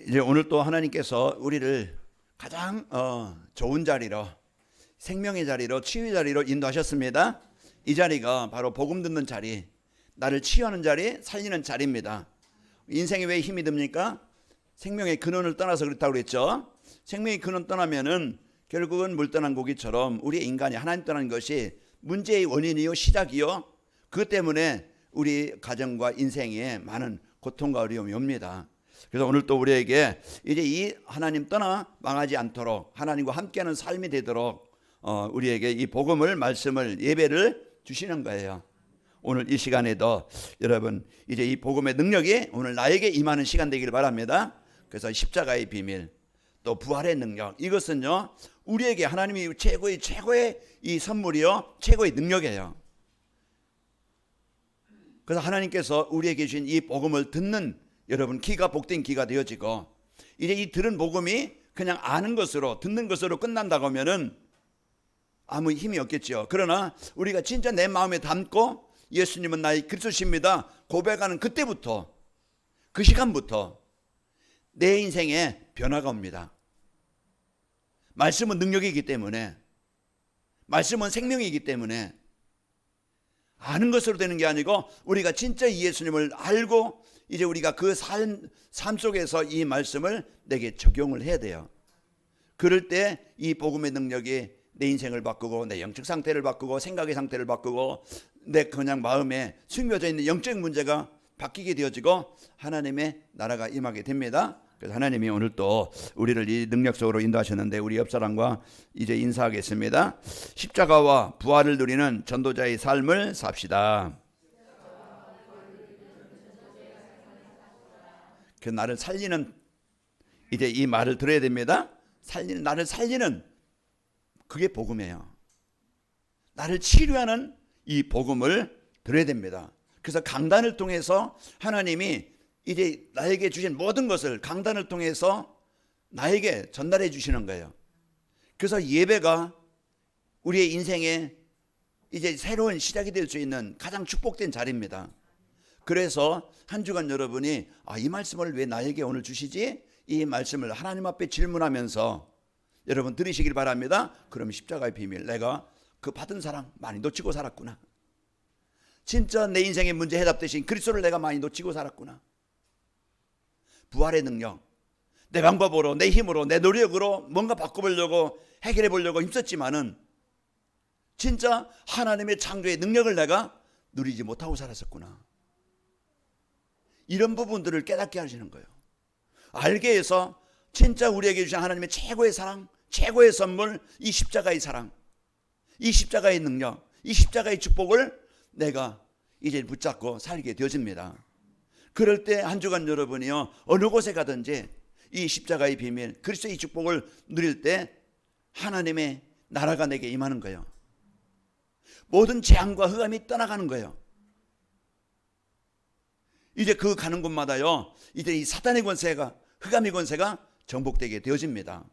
이제 오늘 또 하나님께서 우리를 가장 좋은 자리로, 생명의 자리로, 치유의 자리로 인도하셨습니다. 이 자리가 바로 복음 듣는 자리, 나를 치유하는 자리, 살리는 자리입니다. 인생에 왜 힘이 듭니까? 생명의 근원을 떠나서 그렇다고 그랬죠. 생명의 근원 떠나면은 결국은 물 떠난 고기처럼 우리의 인간이 하나님 떠난 것이 문제의 원인이요, 시작이요. 그것 때문에 우리 가정과 인생에 많은 고통과 어려움이 옵니다. 그래서 오늘 또 우리에게 이제 이 하나님 떠나 망하지 않도록, 하나님과 함께하는 삶이 되도록 우리에게 이 복음을, 말씀을, 예배를 주시는 거예요. 오늘 이 시간에도 여러분 이제 이 복음의 능력이 오늘 나에게 임하는 시간 되기를 바랍니다. 그래서 십자가의 비밀, 또 부활의 능력, 이것은요 우리에게 하나님이 최고의 이 선물이요, 최고의 능력이에요. 그래서 하나님께서 우리에게 주신 이 복음을 듣는 여러분 귀가 복된 귀가 되어지고, 이제 이 들은 복음이 그냥 아는 것으로, 듣는 것으로 끝난다고 하면은 아무 힘이 없겠죠. 그러나 우리가 진짜 내 마음에 담고 예수님은 나의 그리스도십니다 고백하는 그때부터, 그 시간부터 내 인생에 변화가 옵니다. 말씀은 능력이기 때문에, 말씀은 생명이기 때문에 아는 것으로 되는 게 아니고, 우리가 진짜 이 예수님을 알고 이제 우리가 그 삶 속에서 이 말씀을 내게 적용을 해야 돼요. 그럴 때 이 복음의 능력이 내 인생을 바꾸고, 내 영적 상태를 바꾸고, 생각의 상태를 바꾸고, 내 그냥 마음에 숨겨져 있는 영적 문제가 바뀌게 되어지고 하나님의 나라가 임하게 됩니다. 그래서 하나님이 오늘 또 우리를 이 능력 속으로 인도하셨는데, 우리 옆사람과 이제 인사하겠습니다. 십자가와 부활을 누리는 전도자의 삶을 삽시다. 그 나를 살리는, 이제 이 말을 들어야 됩니다. 나를 살리는 그게 복음이에요. 나를 치료하는 이 복음을 들어야 됩니다. 그래서 강단을 통해서 하나님이 이제 나에게 주신 모든 것을 강단을 통해서 나에게 전달해 주시는 거예요. 그래서 예배가 우리의 인생에 이제 새로운 시작이 될 수 있는 가장 축복된 자리입니다. 그래서 한 주간 여러분이 이 말씀을 왜 나에게 오늘 주시지? 이 말씀을 하나님 앞에 질문하면서 여러분 들으시길 바랍니다. 그럼 십자가의 비밀, 내가 그 받은 사랑 많이 놓치고 살았구나. 진짜 내 인생의 문제 해답 대신 그리스도를 내가 많이 놓치고 살았구나. 부활의 능력, 내 방법으로, 내 힘으로, 내 노력으로 뭔가 바꿔보려고, 해결해 보려고 힘썼지만은 진짜 하나님의 창조의 능력을 내가 누리지 못하고 살았었구나. 이런 부분들을 깨닫게 하시는 거예요. 알게 해서 진짜 우리에게 주신 하나님의 최고의 사랑, 최고의 선물, 이 십자가의 사랑, 이 십자가의 능력, 이 십자가의 축복을 내가 이제 붙잡고 살게 되어집니다. 그럴 때 한 주간 여러분이요 어느 곳에 가든지 이 십자가의 비밀, 그리스도의 축복을 누릴 때 하나님의 나라가 내게 임하는 거예요. 모든 재앙과 흑암이 떠나가는 거예요. 이제 그 가는 곳마다요 이제 이 사탄의 권세가, 흑암의 권세가 정복되게 되어집니다.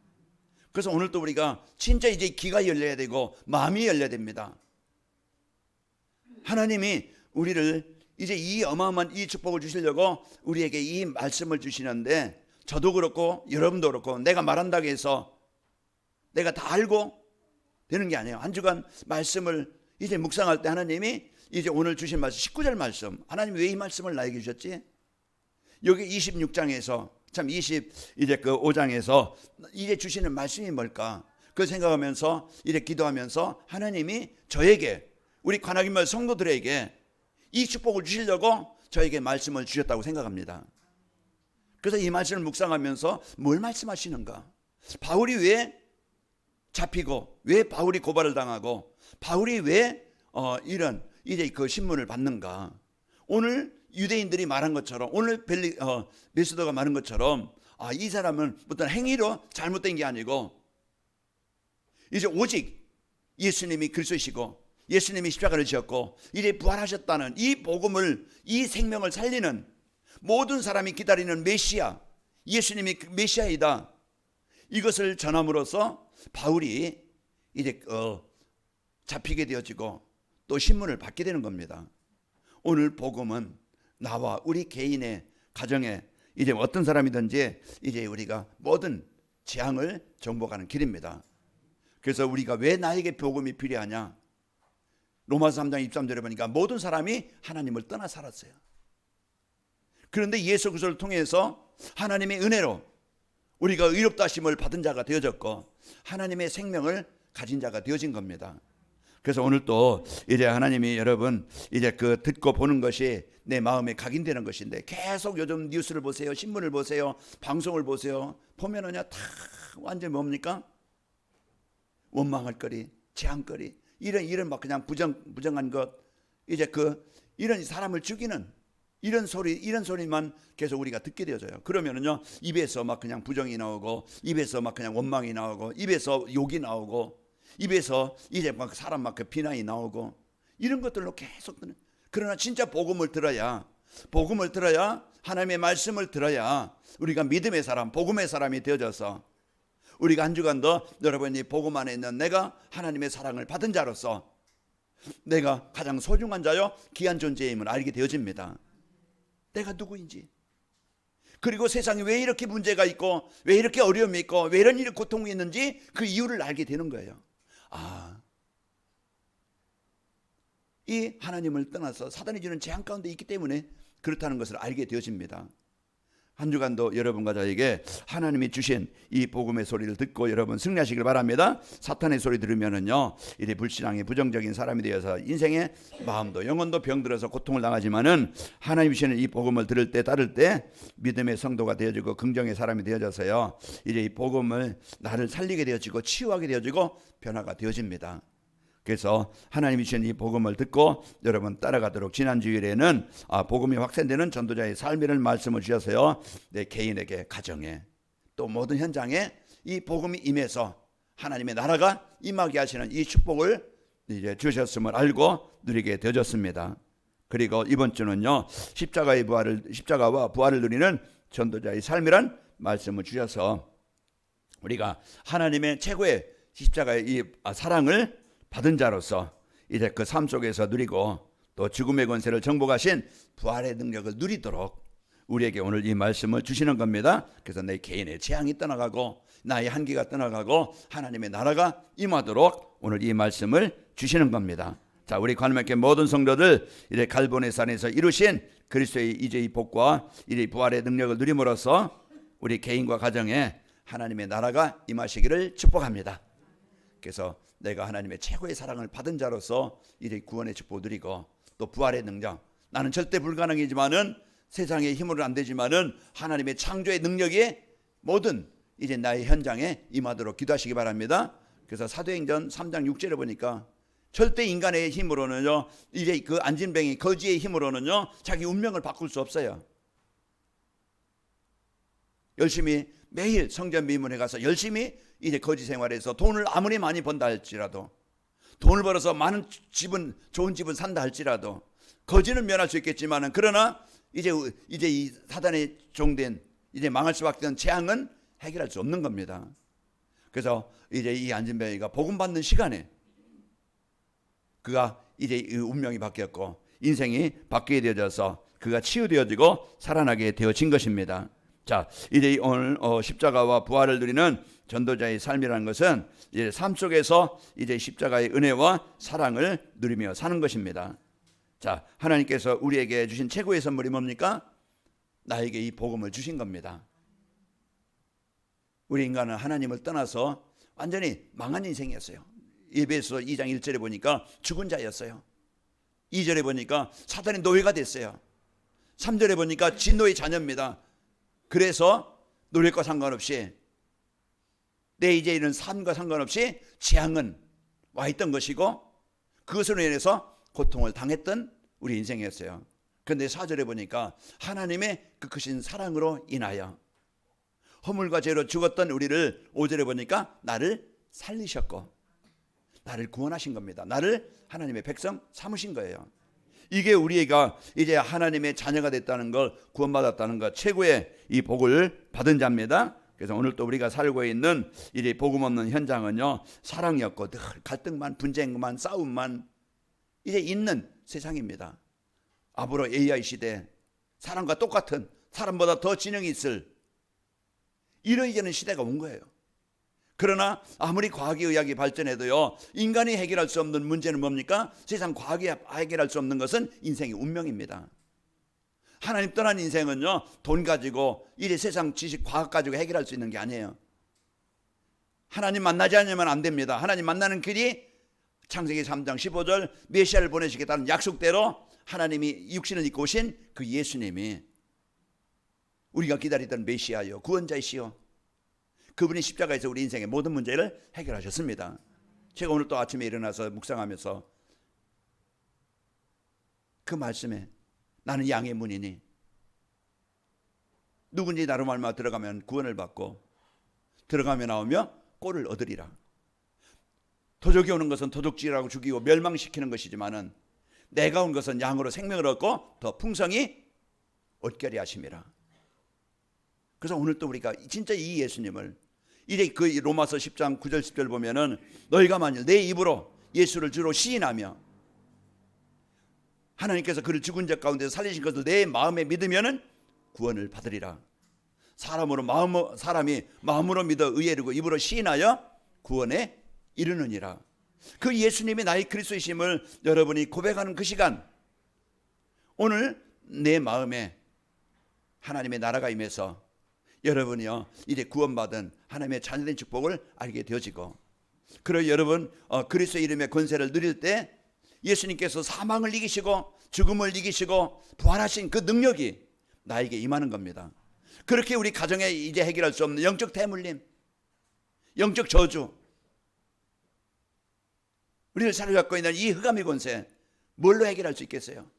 그래서 오늘 또 우리가 진짜 이제 귀가 열려야 되고 마음이 열려야 됩니다. 하나님이 우리를 이제 이 어마어마한 이 축복을 주시려고 우리에게 이 말씀을 주시는데, 저도 그렇고 여러분도 그렇고 내가 말한다고 해서 내가 다 알고 되는 게 아니에요. 한 주간 말씀을 이제 묵상할 때 하나님이 이제 오늘 주신 말씀 19절 말씀, 하나님 왜 이 말씀을 나에게 주셨지? 여기 26장에서 참 이제 그 5장에서 이제 주시는 말씀이 뭘까? 그걸 생각하면서 이제 기도하면서 하나님이 저에게, 우리 관악인마을 성도들에게 이 축복을 주시려고 저에게 말씀을 주셨다고 생각합니다. 그래서 이 말씀을 묵상하면서 뭘 말씀하시는가? 바울이 왜 잡히고, 왜 바울이 고발을 당하고, 바울이 왜 이런 이제 그 신문을 받는가? 오늘 유대인들이 말한 것처럼, 오늘 베스더가 말한 것처럼 이 사람은 어떤 행위로 잘못된 게 아니고 이제 오직 예수님이 그리스도이시고 예수님이 십자가를 지었고 이제 부활하셨다는 이 복음을, 이 생명을 살리는 모든 사람이 기다리는 메시아, 예수님이 그 메시아이다, 이것을 전함으로써 바울이 이제 잡히게 되어지고 또 신문을 받게 되는 겁니다. 오늘 복음은 나와 우리 개인의 가정에 이제 어떤 사람이든지 이제 우리가 모든 재앙을 정복하는 길입니다. 그래서 우리가 왜 나에게 복음이 필요하냐? 로마서 3장 23절에 보니까 모든 사람이 하나님을 떠나 살았어요. 그런데 예수 그리스도를 통해서 하나님의 은혜로 우리가 의롭다 하심을 받은 자가 되어졌고 하나님의 생명을 가진 자가 되어진 겁니다. 그래서 오늘 또 이제 하나님이 여러분 이제 그 듣고 보는 것이 내 마음에 각인되는 것인데 계속 요즘 뉴스를 보세요, 신문을 보세요, 방송을 보세요. 보면은요 다 완전 뭡니까? 원망할 거리, 재앙거리, 이런 막 그냥 부정한 것, 이제 이런 사람을 죽이는 이런 소리만 계속 우리가 듣게 되어져요. 그러면은요 입에서 막 그냥 부정이 나오고, 입에서 막 그냥 원망이 나오고, 입에서 욕이 나오고, 입에서 이제 막 사람 막 비난이 나오고, 이런 것들로 계속 듣는. 그러나 진짜 복음을 들어야 하나님의 말씀을 들어야 우리가 믿음의 사람, 복음의 사람이 되어져서 우리가 한 주간도 여러분이 복음 안에 있는 내가 하나님의 사랑을 받은 자로서 내가 가장 소중한 자요 귀한 존재임을 알게 되어집니다. 내가 누구인지, 그리고 세상에 왜 이렇게 문제가 있고 왜 이렇게 어려움이 있고 왜 이런 일이 고통이 있는지 그 이유를 알게 되는 거예요. 이 하나님을 떠나서 사단이 주는 재앙 가운데 있기 때문에 그렇다는 것을 알게 되어집니다. 한 주간도 여러분과 저에게 하나님이 주신 이 복음의 소리를 듣고 여러분 승리하시길 바랍니다. 사탄의 소리 들으면은요 이제 불신앙의 부정적인 사람이 되어서 인생의 마음도 영혼도 병들어서 고통을 당하지만은 하나님이 주시는 이 복음을 들을 때 따를 때 믿음의 성도가 되어지고 긍정의 사람이 되어져서요 이제 이 복음을 나를 살리게 되어지고 치유하게 되어지고 변화가 되어집니다. 그래서 하나님이 주신 이 복음을 듣고 여러분 따라가도록, 지난 주일에는 복음이 확산되는 전도자의 삶이라는 말씀을 주셔서요 내 개인에게, 가정에, 또 모든 현장에 이 복음이 임해서 하나님의 나라가 임하게 하시는 이 축복을 이제 주셨음을 알고 누리게 되어졌습니다. 그리고 이번 주는요 십자가와 부활을 누리는 전도자의 삶이란 말씀을 주셔서 우리가 하나님의 최고의 십자가의 이 사랑을 받은 자로서 이제 그 삶 속에서 누리고 또 죽음의 권세를 정복하신 부활의 능력을 누리도록 우리에게 오늘 이 말씀을 주시는 겁니다. 그래서 내 개인의 재앙이 떠나가고 나의 한계가 떠나가고 하나님의 나라가 임하도록 오늘 이 말씀을 주시는 겁니다. 자, 우리 관음학교 모든 성도들 이제 갈보네 산에서 이루신 그리스도의 이제 이 복과 이제 부활의 능력을 누림으로써 우리 개인과 가정에 하나님의 나라가 임하시기를 축복합니다. 그래서 내가 하나님의 최고의 사랑을 받은 자로서 이제 구원의 축복을 누리고 또 부활의 능력, 나는 절대 불가능이지만은 세상의 힘으로는 안 되지만은 하나님의 창조의 능력이 모든 이제 나의 현장에 임하도록 기도하시기 바랍니다. 그래서 사도행전 3장 6절에 보니까 절대 인간의 힘으로는요 이제 그 안진뱅이 거지의 힘으로는요 자기 운명을 바꿀 수 없어요. 열심히 매일 성전 미문에 가서 열심히 이제 거지 생활에서 돈을 아무리 많이 번다 할지라도, 돈을 벌어서 많은 집은, 좋은 집은 산다 할지라도 거지는 면할 수 있겠지만은 그러나 이제 이 사단의 종된 이제 망할 수밖에 없는 재앙은 해결할 수 없는 겁니다. 그래서 이제 이 안진뱅이가 복음 받는 시간에 그가 이제 이 운명이 바뀌었고 인생이 바뀌게 되어져서 그가 치유되어지고 살아나게 되어진 것입니다. 자, 이제 오늘 십자가와 부활을 누리는 전도자의 삶이라는 것은 이제 삶 속에서 이제 십자가의 은혜와 사랑을 누리며 사는 것입니다. 자, 하나님께서 우리에게 주신 최고의 선물이 뭡니까? 나에게 이 복음을 주신 겁니다. 우리 인간은 하나님을 떠나서 완전히 망한 인생이었어요. 에베소 2장 1절에 보니까 죽은 자였어요. 2절에 보니까 사단의 노예가 됐어요. 3절에 보니까 진노의 자녀입니다. 그래서 노력과 상관없이 내 이제 이런 삶과 상관없이 재앙은 와 있던 것이고 그것으로 인해서 고통을 당했던 우리 인생이었어요. 그런데 4절에 보니까 하나님의 그 크신 사랑으로 인하여 허물과 죄로 죽었던 우리를 5절에 보니까 나를 살리셨고 나를 구원하신 겁니다. 나를 하나님의 백성 삼으신 거예요. 이게 우리가 이제 하나님의 자녀가 됐다는 걸, 구원받았다는 것, 최고의 이 복을 받은 자입니다. 그래서 오늘 또 우리가 살고 있는 이 복음 없는 현장은요 사랑이었고 늘 갈등만, 분쟁만, 싸움만 이제 있는 세상입니다. 앞으로 AI 시대 사랑과 똑같은 사람보다 더 지능이 있을 이러이러는 시대가 온 거예요. 그러나 아무리 과학의 의학이 발전해도요, 인간이 해결할 수 없는 문제는 뭡니까? 세상 과학이 해결할 수 없는 것은 인생의 운명입니다. 하나님 떠난 인생은요, 돈 가지고 이래 세상 지식 과학 가지고 해결할 수 있는 게 아니에요. 하나님 만나지 않으면 안 됩니다. 하나님 만나는 길이 창세기 3장 15절 메시아를 보내시겠다는 약속대로 하나님이 육신을 입고 오신 그 예수님이 우리가 기다리던 메시아요, 구원자이시요, 그분이 십자가에서 우리 인생의 모든 문제를 해결하셨습니다. 제가 오늘 또 아침에 일어나서 묵상하면서 그 말씀에 나는 양의 문이니 누군지 나로 말미암아 들어가면 구원을 받고 들어가며 나오며 꼴을 얻으리라. 도적이 오는 것은 도둑질하고 죽이고 멸망시키는 것이지만은 내가 온 것은 양으로 생명을 얻고 더 풍성히 얻게 하심이라. 그래서 오늘 또 우리가 진짜 이 예수님을 이제 그 로마서 10장 9절 10절 보면은 너희가 만일 내 입으로 예수를 주로 시인하며 하나님께서 그를 죽은 자 가운데서 살리신 것을 내 마음에 믿으면은 구원을 받으리라. 사람이 마음으로 믿어 의에 이르고 입으로 시인하여 구원에 이르느니라. 그 예수님이 나의 그리스도이심을 여러분이 고백하는 그 시간, 오늘 내 마음에 하나님의 나라가 임해서 여러분이요 이제 구원받은 하나님의 자녀된 축복을 알게 되어지고, 그리고 여러분 그리스도의 이름의 권세를 누릴 때 예수님께서 사망을 이기시고 죽음을 이기시고 부활하신 그 능력이 나에게 임하는 겁니다. 그렇게 우리 가정에 이제 해결할 수 없는 영적 대물림, 영적 저주, 우리를 사로잡고 있는 이 흑암의 권세, 뭘로 해결할 수 있겠어요?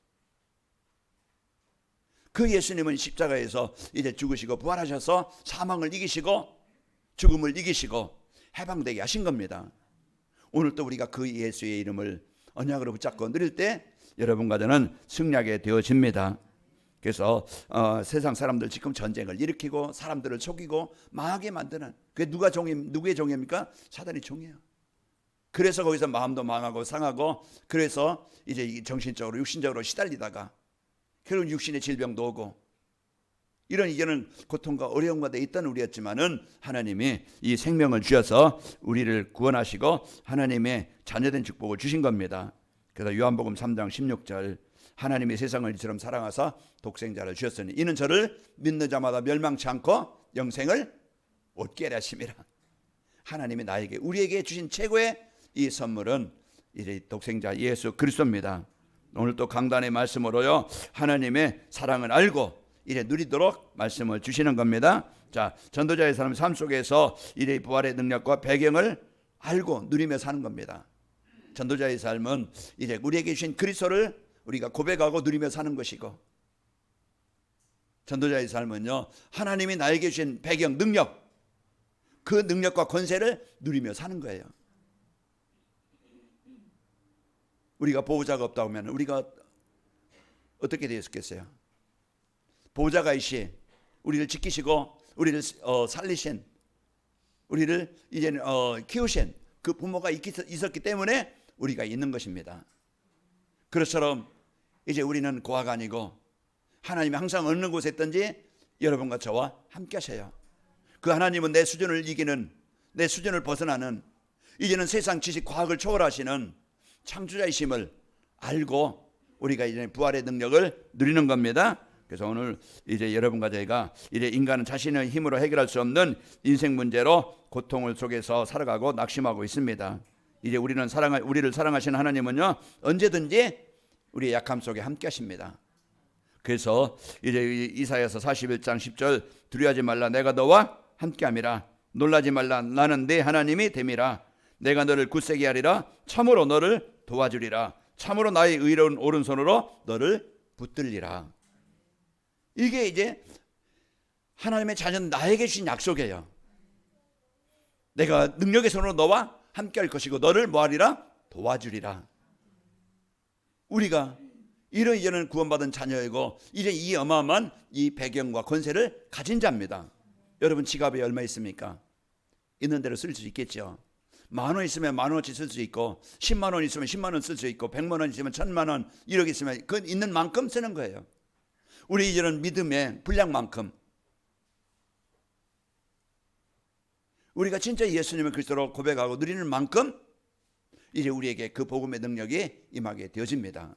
그 예수님은 십자가에서 이제 죽으시고 부활하셔서 사망을 이기시고 죽음을 이기시고 해방되게 하신 겁니다. 오늘 또 우리가 그 예수의 이름을 언약으로 붙잡고 누릴 때 여러분과 저는 승리하게 되어집니다. 그래서 세상 사람들 지금 전쟁을 일으키고 사람들을 속이고 망하게 만드는, 그게 누구의 종입니까? 사단의 종이에요. 그래서 거기서 마음도 망하고 상하고, 그래서 이제 정신적으로 육신적으로 시달리다가 결국 육신의 질병도 오고 이런 고통과 어려움과 돼 있던 우리였지만은 하나님이 이 생명을 주셔서 우리를 구원하시고 하나님의 자녀된 축복을 주신 겁니다. 그래서 요한복음 3장 16절 하나님이 세상을 이처럼 사랑하사 독생자를 주셨으니 이는 저를 믿는 자마다 멸망치 않고 영생을 얻게 하려 하심이라. 하나님이 나에게 우리에게 주신 최고의 이 선물은 이제 독생자 예수 그리스도입니다. 오늘 또 강단의 말씀으로요 하나님의 사랑을 알고 이래 누리도록 말씀을 주시는 겁니다. 자, 전도자의 삶 속에서 이래 부활의 능력과 배경을 알고 누리며 사는 겁니다. 전도자의 삶은 이제 우리에게 주신 그리스도를 우리가 고백하고 누리며 사는 것이고, 전도자의 삶은요 하나님이 나에게 주신 배경, 능력, 그 능력과 권세를 누리며 사는 거예요. 우리가 보호자가 없다고 하면 우리가 어떻게 되었겠어요? 보호자가 이시 우리를 지키시고 우리를 살리신, 우리를 이제 키우신 그 부모가 있었기 때문에 우리가 있는 것입니다. 그것처럼 이제 우리는 고아가 아니고 하나님이 항상 어느 곳에 있든지 여러분과 저와 함께 하셔요. 그 하나님은 내 수준을 이기는, 내 수준을 벗어나는, 이제는 세상 지식 과학을 초월하시는 창조자이심을 알고 우리가 이제 부활의 능력을 누리는 겁니다. 그래서 오늘 이제 여러분과 저희가 이제 인간은 자신의 힘으로 해결할 수 없는 인생 문제로 고통을 속에서 살아가고 낙심하고 있습니다. 이제 우리를 사랑하시는 하나님은요 언제든지 우리의 약함 속에 함께 하십니다. 그래서 이제 이사야서 41장 10절 두려워하지 말라 내가 너와 함께함이라 놀라지 말라 나는 네 하나님이 됨이라 내가 너를 굳세게 하리라 참으로 너를 도와주리라 참으로 나의 의로운 오른손으로 너를 붙들리라. 이게 이제 하나님의 자녀 나에게 주신 약속이에요. 내가 능력의 손으로 너와 함께 할 것이고 너를 뭐하리라? 도와주리라. 우리가 이런 구원받은 자녀이고 이제 이 어마어마한 이 배경과 권세를 가진 자입니다. 여러분 지갑에 얼마 있습니까? 있는 대로 쓸 수 있겠죠. 10,000원 있으면 10,000원어치 쓸 수 있고 10만 원 있으면 10만 원 쓸 수 있고 100만 원 있으면 1,000만 원 1억 있으면 그 있는 만큼 쓰는 거예요. 우리 이런 믿음의 분량만큼 우리가 진짜 예수님을 그리스도로 고백하고 누리는 만큼 이제 우리에게 그 복음의 능력이 임하게 되어집니다.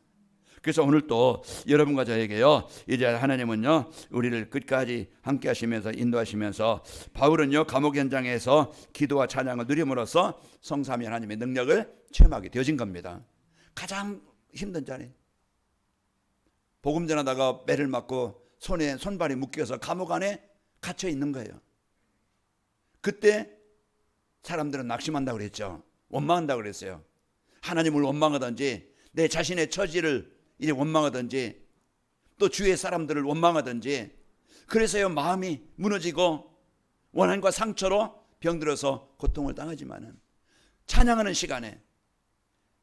그래서 오늘 또 여러분과 저에게요, 이제 하나님은요 우리를 끝까지 함께 하시면서 인도하시면서, 바울은요 감옥 현장에서 기도와 찬양을 누림으로써 성삼위 하나님의 능력을 체험하게 되어진 겁니다. 가장 힘든 자리, 복음 전하다가 매를 맞고 손에 손발이 묶여서 감옥 안에 갇혀 있는 거예요. 그때 사람들은 낙심한다고 그랬죠. 원망한다고 그랬어요. 하나님을 원망하든지 내 자신의 처지를 이제 원망하든지 또 주위의 사람들을 원망하든지, 그래서요 마음이 무너지고 원한과 상처로 병들어서 고통을 당하지만은, 찬양하는 시간에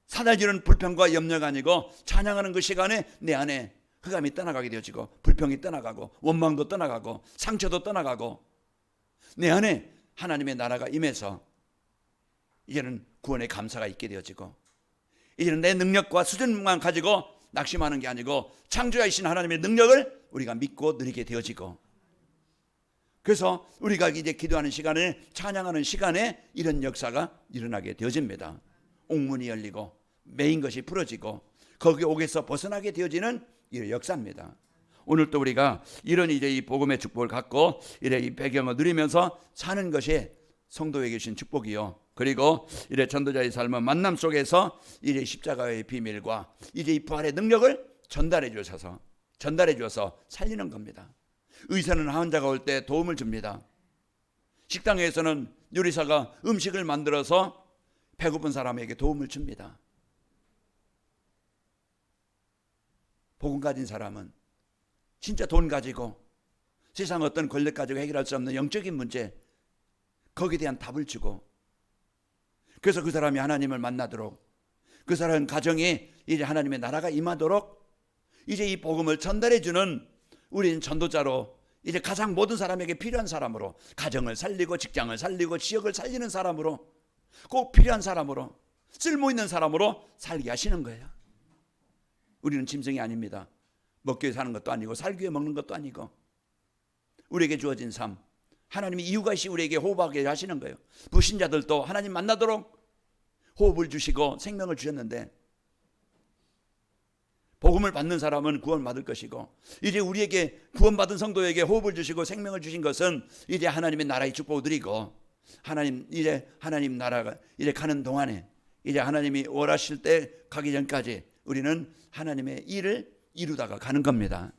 사달지는 불평과 염려가 아니고 찬양하는 그 시간에 내 안에 흑암이 떠나가게 되어지고 불평이 떠나가고 원망도 떠나가고 상처도 떠나가고 내 안에 하나님의 나라가 임해서 이제는 구원의 감사가 있게 되어지고, 이제는 내 능력과 수준만 가지고 낙심하는 게 아니고 창조하신 하나님의 능력을 우리가 믿고 누리게 되어지고, 그래서 우리가 이제 기도하는 시간에, 찬양하는 시간에 이런 역사가 일어나게 되어집니다. 옥문이 열리고 매인 것이 풀어지고 거기 옥에서 벗어나게 되어지는 이 역사입니다. 오늘 또 우리가 이런 이제 이 복음의 축복을 갖고 이래 이 배경을 누리면서 사는 것이 성도에게 주신 축복이요, 그리고 이래 전도자의 삶은 만남 속에서 이래 십자가의 비밀과 이제 이 부활의 능력을 전달해 주셔서 살리는 겁니다. 의사는 환자가 올 때 도움을 줍니다. 식당에서는 요리사가 음식을 만들어서 배고픈 사람에게 도움을 줍니다. 복음 가진 사람은 진짜 돈 가지고 세상 어떤 권력 가지고 해결할 수 없는 영적인 문제, 거기에 대한 답을 주고, 그래서 그 사람이 하나님을 만나도록, 그 사람 가정이 이제 하나님의 나라가 임하도록 이제 이 복음을 전달해 주는, 우리는 전도자로 이제 가장 모든 사람에게 필요한 사람으로, 가정을 살리고 직장을 살리고 지역을 살리는 사람으로, 꼭 필요한 사람으로, 쓸모 있는 사람으로 살게 하시는 거예요. 우리는 짐승이 아닙니다. 먹기 위해 사는 것도 아니고 살기 위해 먹는 것도 아니고, 우리에게 주어진 삶, 하나님이 이유가 있이 우리에게 호흡하게 하시는 거예요. 불신자들도 하나님 만나도록 호흡을 주시고 생명을 주셨는데, 복음을 받는 사람은 구원받을 것이고, 이제 우리에게 구원받은 성도에게 호흡을 주시고 생명을 주신 것은 이제 하나님의 나라의 축복을 드리고, 하나님 나라가 이제 가는 동안에, 이제 하나님이 원하실 때 가기 전까지 우리는 하나님의 일을 이루다가 가는 겁니다.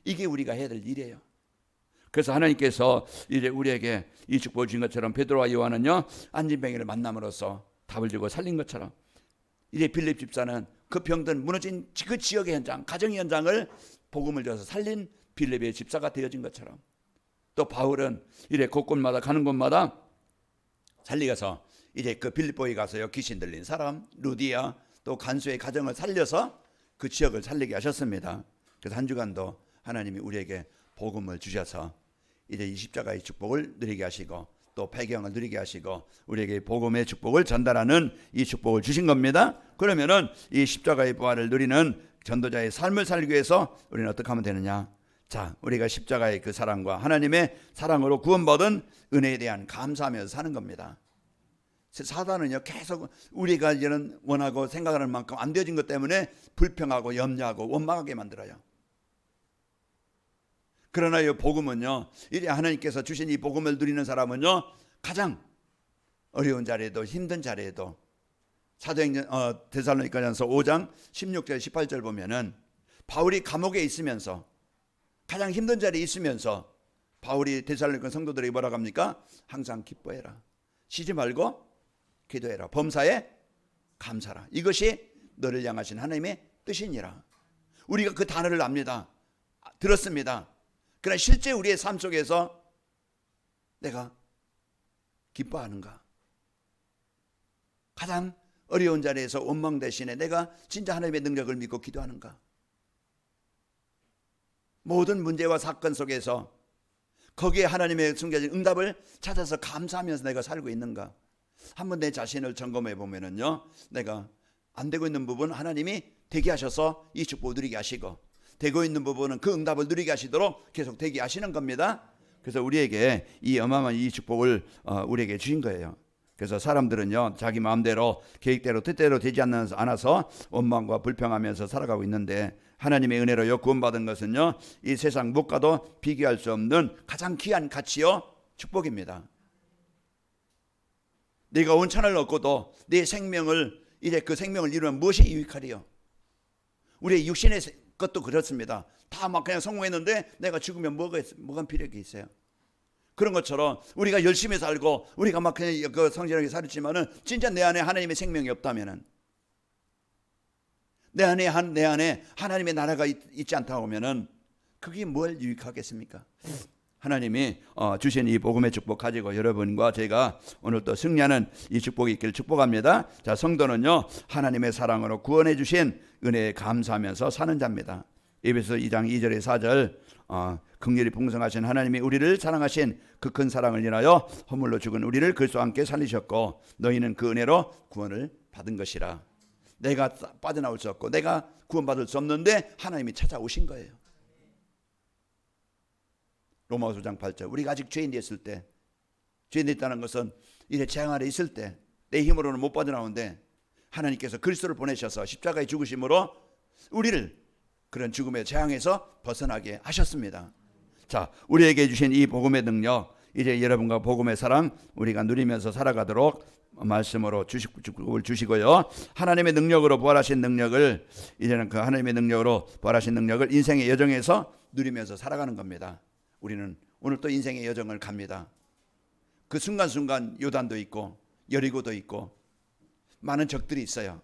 이게 우리가 해야 될 일이에요. 그래서 하나님께서 이제 우리에게 이 축복을 주신 것처럼, 베드로와 요한은요 안진뱅이를 만남으로써 답을 주고 살린 것처럼, 이제 빌립 집사는 그 병든 무너진 그 지역의 현장, 가정의 현장을 복음을 줘서 살린 빌립의 집사가 되어진 것처럼, 또 바울은 이래 곳곳마다 가는 곳마다 살리가서 이제 그 빌립보에 가서요 귀신 들린 사람 루디아, 또 간수의 가정을 살려서 그 지역을 살리게 하셨습니다. 그래서 한 주간도 하나님이 우리에게 복음을 주셔서 이제 이 십자가의 축복을 누리게 하시고, 또 배경을 누리게 하시고 우리에게 복음의 축복을 전달하는 이 축복을 주신 겁니다. 그러면은 이 십자가의 부활을 누리는 전도자의 삶을 살기 위해서 우리는 어떻게 하면 되느냐? 자, 우리가 십자가의 그 사랑과 하나님의 사랑으로 구원받은 은혜에 대한 감사하면서 사는 겁니다. 사단은요 계속 우리가 이제는 원하고 생각하는 만큼 안 되어진 것 때문에 불평하고 염려하고 원망하게 만들어요. 그러나 이 복음은요, 이제 하나님께서 주신 이 복음을 누리는 사람은요 가장 어려운 자리에도 힘든 자리에도, 사도행전 데살로니가전서 5장 16절 18절 보면은 바울이 감옥에 있으면서 가장 힘든 자리에 있으면서 바울이 데살로니가 성도들에게 뭐라고 합니까? 항상 기뻐해라, 쉬지 말고 기도해라, 범사에 감사라, 이것이 너를 향하신 하나님의 뜻이니라. 우리가 그 단어를 압니다, 들었습니다. 그러나 실제 우리의 삶 속에서 내가 기뻐하는가? 가장 어려운 자리에서 원망 대신에 내가 진짜 하나님의 능력을 믿고 기도하는가? 모든 문제와 사건 속에서 거기에 하나님의 숨겨진 응답을 찾아서 감사하면서 내가 살고 있는가? 한번 내 자신을 점검해 보면은요, 내가 안 되고 있는 부분 하나님이 되게 하셔서 이 축복을 누리게 하시고, 되고 있는 부분은 그 응답을 누리게 하시도록 계속 되게 하시는 겁니다. 그래서 우리에게 이 어마어마한 이 축복을 우리에게 주신 거예요. 그래서 사람들은요, 자기 마음대로 계획대로 뜻대로 되지 않아서 원망과 불평하면서 살아가고 있는데, 하나님의 은혜로요 구원받은 것은요 이 세상 무엇과도 비교할 수 없는 가장 귀한 가치요 축복입니다. 네가 온천을 얻고도 네 생명을 이제 그 생명을 이루면 무엇이 유익하리요? 우리의 육신의 것도 그렇습니다. 다 막 그냥 성공했는데 내가 죽으면 뭐가 필요가 있어요? 그런 것처럼 우리가 열심히 살고 우리가 막 그냥 그 성실하게 살았지만은 진짜 내 안에 하나님의 생명이 없다면은, 내 안에 하나님의 나라가 있지 않다 하면은 그게 뭘 유익하겠습니까? 하나님이 주신 이 복음의 축복 가지고 여러분과 제가 오늘 또 승리하는 이 축복이 있기를 축복합니다. 자, 성도는요 하나님의 사랑으로 구원해 주신 은혜에 감사하면서 사는 자입니다. 에베소 2장 2절에 4절 긍휼이 풍성하신 하나님이 우리를 사랑하신 그 큰 사랑을 인하여 허물로 죽은 우리를 그리스도와 함께 살리셨고 너희는 그 은혜로 구원을 받은 것이라. 내가 빠져나올 수 없고 내가 구원받을 수 없는데 하나님이 찾아오신 거예요. 로마서 5장 8절, 우리가 아직 죄인이 있을 때, 죄인이 있다는 것은 이제 재앙 아래 있을 때 내 힘으로는 못 빠져나오는데 하나님께서 그리스도를 보내셔서 십자가의 죽으심으로 우리를 그런 죽음의 재앙에서 벗어나게 하셨습니다. 자, 우리에게 주신 이 복음의 능력, 이제 여러분과 복음의 사랑 우리가 누리면서 살아가도록 말씀으로 축복을 주시고요, 하나님의 능력으로 부활하신 능력을, 이제는 그 하나님의 능력으로 부활하신 능력을 인생의 여정에서 누리면서 살아가는 겁니다. 우리는 오늘 또 인생의 여정을 갑니다. 그 순간순간 요단도 있고 여리고도 있고 많은 적들이 있어요.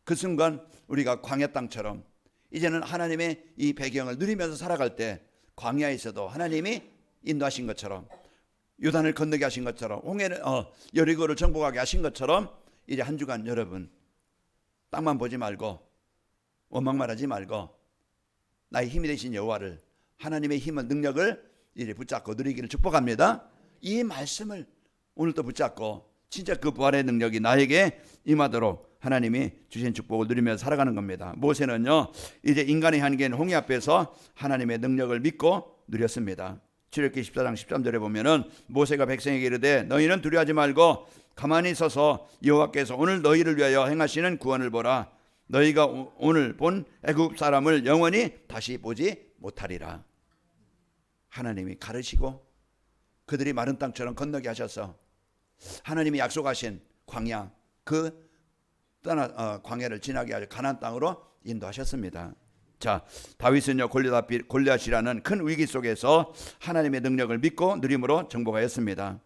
그 순간 우리가 광야 땅처럼 이제는 하나님의 이 배경을 누리면서 살아갈 때 광야에서도 하나님이 인도하신 것처럼, 요단을 건너게 하신 것처럼, 여리고를 정복하게 하신 것처럼 이제 한 주간 여러분 땅만 보지 말고 원망만 하지 말고 나의 힘이 되신 여호와를, 하나님의 힘을, 능력을 이제 붙잡고 누리기를 축복합니다. 이 말씀을 오늘도 붙잡고 진짜 그 부활의 능력이 나에게 임하도록 하나님이 주신 축복을 누리며 살아가는 겁니다. 모세는요 이제 인간의 한계인 홍해 앞에서 하나님의 능력을 믿고 누렸습니다. 출애굽기 14장 13절에 보면은 모세가 백성에게 이르되 너희는 두려워하지 말고 가만히 서서 여호와께서 오늘 너희를 위하여 행하시는 구원을 보라. 너희가 오늘 본 애굽 사람을 영원히 다시 보지 못하리라. 하나님이 가르치고 그들이 마른 땅처럼 건너게 하셔서 하나님이 약속하신 광야, 그 광야를 지나게 하여 가나안 땅으로 인도하셨습니다. 자, 다윗은요 골리앗이라는 큰 위기 속에서 하나님의 능력을 믿고 누림으로 정복하였습니다.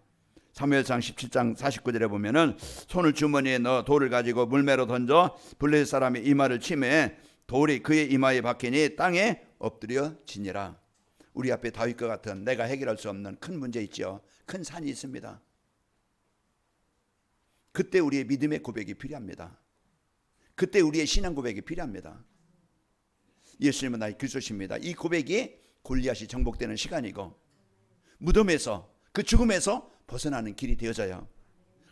사무엘상 17장 49절에 보면은 손을 주머니에 넣어 돌을 가지고 물매로 던져 블레셋 사람의 이마를 치매 돌이 그의 이마에 박히니 땅에 엎드려 지니라. 우리 앞에 다윗과 같은 내가 해결할 수 없는 큰 문제 있죠. 큰 산이 있습니다. 그때 우리의 믿음의 고백이 필요합니다. 그때 우리의 신앙 고백이 필요합니다. 예수님은 나의 그리스도십니다. 이 고백이 골리앗이 정복되는 시간이고 무덤에서, 그 죽음에서 벗어나는 길이 되어져요.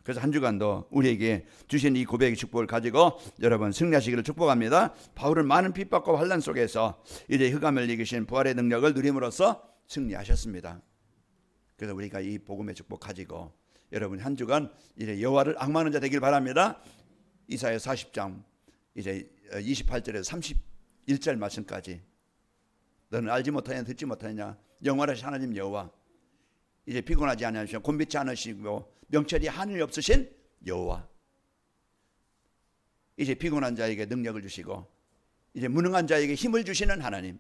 그래서 한 주간도 우리에게 주신 이 고백의 축복을 가지고 여러분 승리하시기를 축복합니다. 바울은 많은 핍박과 환난 속에서 이제 흑암을 이기신 부활의 능력을 누림으로써 승리하셨습니다. 그래서 우리가 이 복음의 축복 가지고 여러분 한 주간 이제 여호와를 앙망하는 자 되길 바랍니다. 이사야 40장 이제 28절에서 31절 말씀까지 너는 알지 못하냐 듣지 못하냐 영원하신 하나님 여호와, 이제 피곤하지 않으시고 곤비치 않으시고 명철이 하늘이 없으신 여호와, 이제 피곤한 자에게 능력을 주시고 이제 무능한 자에게 힘을 주시는 하나님,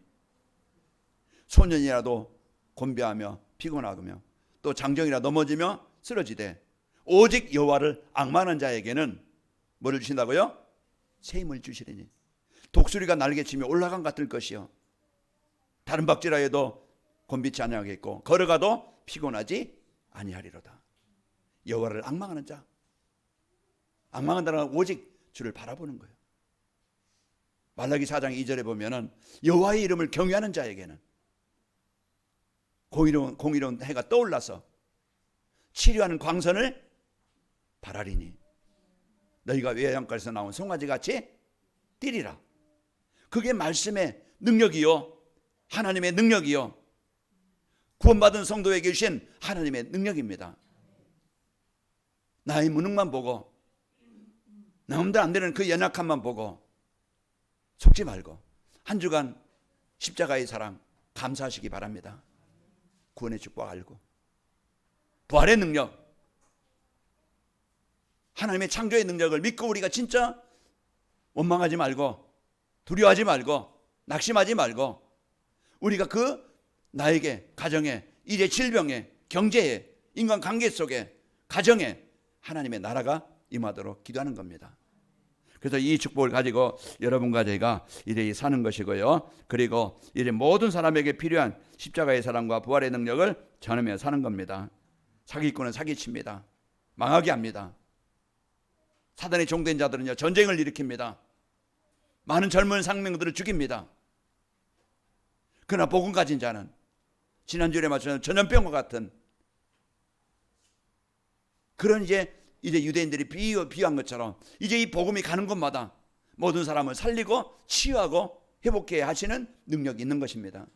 소년이라도 곤비하며 피곤하며 또 장정이라 넘어지며 쓰러지되 오직 여호와를 앙망하는 자에게는 뭐를 주신다고요? 새 힘을 주시리니 독수리가 날개치며 올라간 같을 것이요 다른 박질하여도 곤비치 아니하겠고 걸어가도 피곤하지 아니하리로다. 여호와를 앙망하는 자, 앙망한다는 건 오직 주를 바라보는 거예요. 말라기 4장 2절에 보면은 여호와의 이름을 경외하는 자에게는 공의로운 해가 떠올라서 치료하는 광선을 바라리니 너희가 외양간에서 나온 송아지같이 뛰리라. 그게 말씀의 능력이요, 하나님의 능력이요, 구원받은 성도에게 주신 하나님의 능력입니다. 나의 무능만 보고, 남들 안 되는 그 연약함만 보고 속지 말고 한 주간 십자가의 사랑 감사하시기 바랍니다. 구원의 축복 알고, 부활의 능력, 하나님의 창조의 능력을 믿고 우리가 진짜 원망하지 말고, 두려워하지 말고, 낙심하지 말고, 우리가 그 나에게, 가정에, 일에, 질병에, 경제에, 인간관계 속에, 가정에 하나님의 나라가 임하도록 기도하는 겁니다. 그래서 이 축복을 가지고 여러분과 제가 이제 사는 것이고요. 그리고 이제 모든 사람에게 필요한 십자가의 사랑과 부활의 능력을 전하며 사는 겁니다. 사기꾼은 사기칩니다. 망하게 합니다. 사단의 종된 자들은요, 전쟁을 일으킵니다. 많은 젊은 생명들을 죽입니다. 그러나 복음 가진 자는 지난주에 말씀드린 전염병과 같은 그런 이제 유대인들이 비유한 것처럼 이제 이 복음이 가는 곳마다 모든 사람을 살리고 치유하고 회복해 하시는 능력이 있는 것입니다.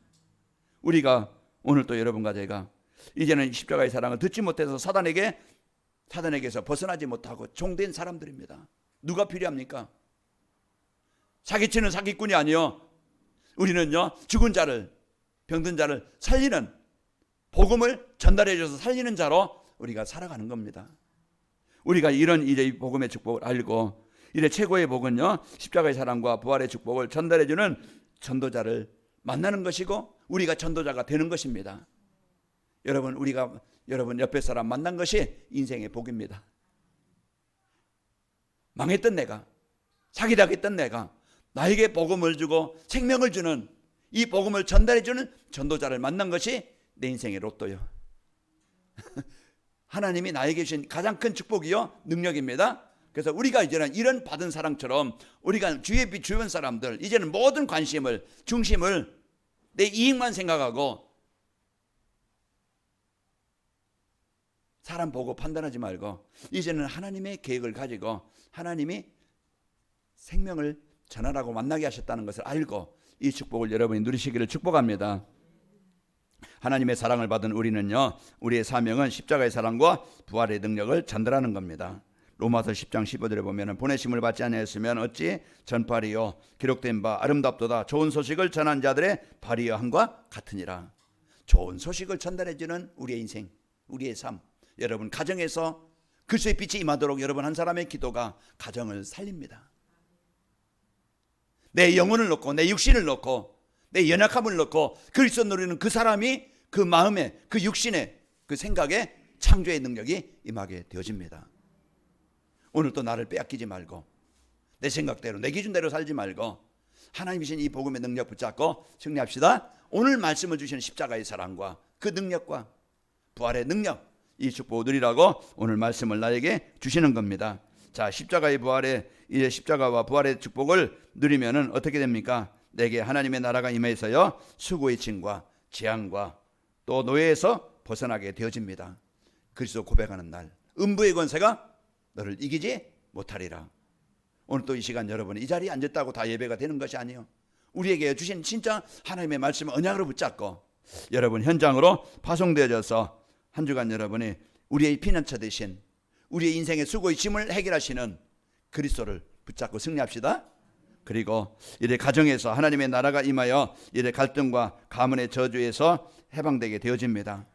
우리가 오늘 또 여러분과 제가 이제는 십자가의 사랑을 듣지 못해서 사단에게서 벗어나지 못하고 종된 사람들입니다. 누가 필요합니까? 사기치는 사기꾼이 아니요, 우리는요 죽은 자를, 병든 자를 살리는, 복음을 전달해 줘서 살리는 자로 우리가 살아가는 겁니다. 우리가 이런 이제 복음의 축복을 알고, 이제 최고의 복은요 십자가의 사랑과 부활의 축복을 전달해 주는 전도자를 만나는 것이고, 우리가 전도자가 되는 것입니다. 여러분 옆에 사람 만난 것이 인생의 복입니다. 망했던 내가, 사기당했던 내가 나에게 복음을 주고 생명을 주는, 이 복음을 전달해 주는 전도자를 만난 것이 내 인생의 로또요. 하나님이 나에게 주신 가장 큰 축복이요, 능력입니다. 그래서 우리가 이제는 이런 받은 사랑처럼 우리가 주변 사람들, 이제는 모든 관심을, 중심을 내 이익만 생각하고 사람 보고 판단하지 말고, 이제는 하나님의 계획을 가지고 하나님이 생명을 전하라고 만나게 하셨다는 것을 알고 이 축복을 여러분이 누리시기를 축복합니다. 하나님의 사랑을 받은 우리는요, 우리의 사명은 십자가의 사랑과 부활의 능력을 전달하는 겁니다. 로마서 10장 15절에 보면 보내심을 받지 아니하였으면 어찌 전파리요 기록된 바 아름답도다 좋은 소식을 전한 자들의 발이여 함과 같으니라. 좋은 소식을 전달해 주는 우리의 인생, 우리의 삶, 여러분 가정에서 그리스도의 빛이 임하도록 여러분 한 사람의 기도가 가정을 살립니다. 내 영혼을 놓고, 내 육신을 놓고, 내 연약함을 놓고 그리스도 누리는 그 사람이 그 마음에, 그 육신에, 그 생각에 창조의 능력이 임하게 되어집니다. 오늘 또 나를 빼앗기지 말고, 내 생각대로, 내 기준대로 살지 말고 하나님이 주신 이 복음의 능력 붙잡고 승리합시다. 오늘 말씀을 주시는 십자가의 사랑과 그 능력과 부활의 능력, 이 축복을 누리라고 오늘 말씀을 나에게 주시는 겁니다. 자, 십자가의 부활의, 이제 십자가와 부활의 축복을 누리면은 어떻게 됩니까? 내게 하나님의 나라가 임해서요 수고의 짐과 재앙과 또 노예에서 벗어나게 되어집니다. 그리스도 고백하는 날, 음부의 권세가 너를 이기지 못하리라. 오늘 또 이 시간 여러분이 이 자리에 앉았다고 다 예배가 되는 것이 아니에요. 우리에게 주신 진짜 하나님의 말씀을 언약으로 붙잡고 여러분 현장으로 파송되어져서 한 주간 여러분이 우리의 피난처 되신, 우리의 인생의 수고의 짐을 해결하시는 그리스도를 붙잡고 승리합시다. 그리고 이제 가정에서 하나님의 나라가 임하여 이제 갈등과 가문의 저주에서 해방되게 되어집니다.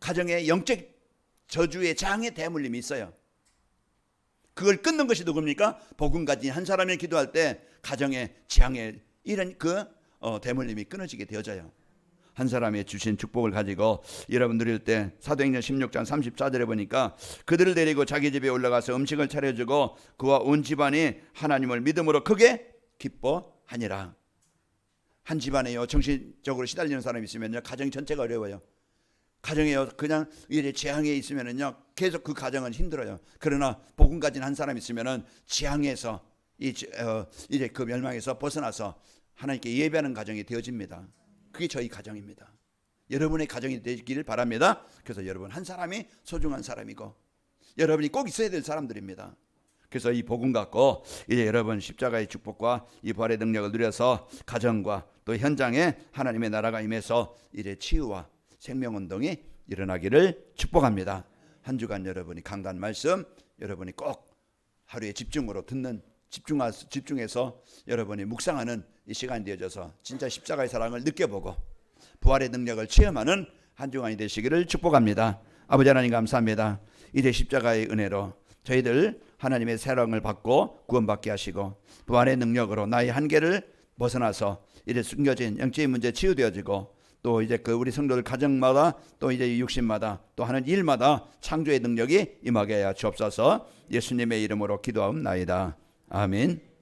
가정에 영적 저주의 장의 대물림이 있어요. 그걸 끊는 것이 누굽니까? 복음 가진 한 사람이 기도할 때 가정의 재앙의 이런 대물림이 끊어지게 되어져요. 한 사람이 주신 축복을 가지고 여러분 누릴 때 사도행전 16장 34절에 보니까 그들을 데리고 자기 집에 올라가서 음식을 차려주고 그와 온 집안이 하나님을 믿음으로 크게 기뻐하니라. 한 집안에요 정신적으로 시달리는 사람이 있으면요 가정 전체가 어려워요. 가정에요 그냥 이래 재앙에 있으면은요 계속 그 가정은 힘들어요. 그러나 복음 가진 한 사람이 있으면은 재앙에서 이제 그 멸망에서 벗어나서 하나님께 예배하는 가정이 되어집니다. 그게 저희 가정입니다. 여러분의 가정이 되기를 바랍니다. 그래서 여러분 한 사람이 소중한 사람이고 여러분이 꼭 있어야 될 사람들입니다. 그래서 이 복음 갖고 이제 여러분 십자가의 축복과 이 부활의 능력을 누려서 가정과 또 현장에 하나님의 나라가 임해서 이제 치유와 생명운동이 일어나기를 축복합니다. 한 주간 여러분이 강단 말씀 여러분이 꼭 하루에 집중으로 듣는 집중해서 여러분이 묵상하는 이 시간이 되어져서 진짜 십자가의 사랑을 느껴보고 부활의 능력을 체험하는 한 주간이 되시기를 축복합니다. 아버지 하나님 감사합니다. 이제 십자가의 은혜로 저희들 하나님의 사랑을 받고 구원받게 하시고 부활의 능력으로 나의 한계를 벗어나서 이제 숨겨진 영적인 문제 치유되어지고 또 이제 그 우리 성도들 가정마다 또 이제 육신마다 또 하는 일마다 창조의 능력이 임하게 하여 주옵소서. 예수님의 이름으로 기도하옵나이다. 아멘.